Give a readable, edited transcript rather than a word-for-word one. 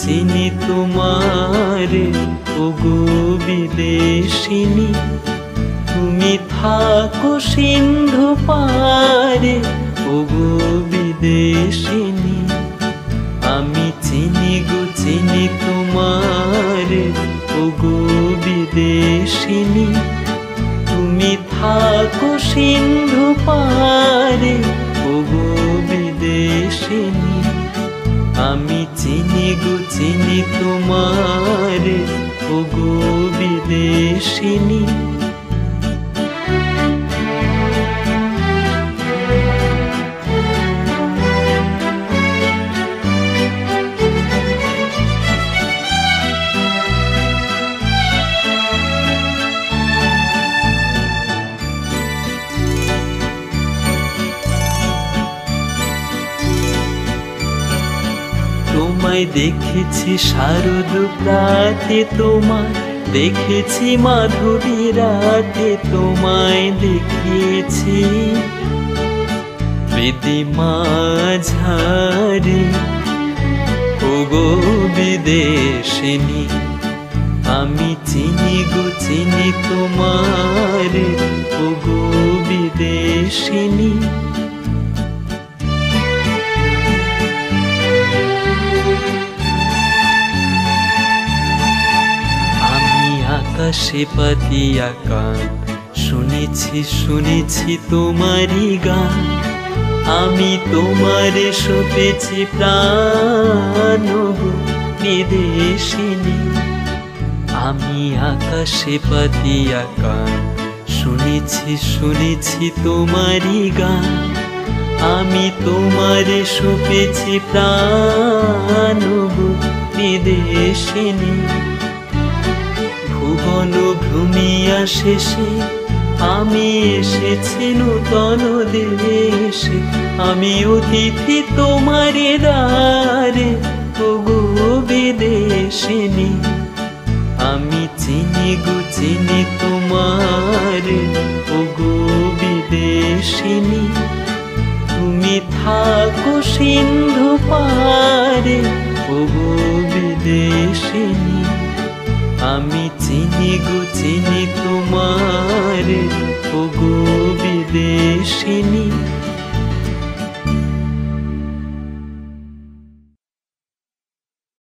চিনি তোমারে ওগো বিদেশিনী। তুমি থাকো সিন্ধু পারে ওগো বিদেশিনী। আমি চিনি গো চিনি তোমারে ওগো বিদেশিনী। তুমি থাকো সিন্ধু পারে ওগো বিদেশিনী। আমি চিনি গো চিনি তোমারে ওগো বিদেশিনী। তোমায় দেখেছি শারদ প্রাতে তোমায় দেখেছি মাধবী রাতে তোমায় দেখেছি বেদে মাঝারে ওগো বিদেশিনী। আমি চিনি গো চিনি তোমারে ওগো বিদেশিনী। আকাশে পাতিয়া কান শুনেছি শুনেছি তোমারি গান। আমি তোমারে সপেছি প্রাণ গো বিদেশিনী। আমি আকাশে পাতিয়া কান শুনেছি শুনেছি তোমারি গান। আমি তোমারে সপেছি প্রাণ গো বিদেশিনী। ভুবন ভ্রমিয়া শেষে আমি এসেছি নূতন দেশে। আমি অতিথি তোমারে দ্বারে ওগো বিদেশিনী। আমি চিনি গো চিনি তোমারে ওগো বিদেশিনী। তুমি থাকো সিন্ধু পারে ওগো বিদেশিনী। আমি চিনি গো চিনি তোমারে ওগো বিদেশিনী।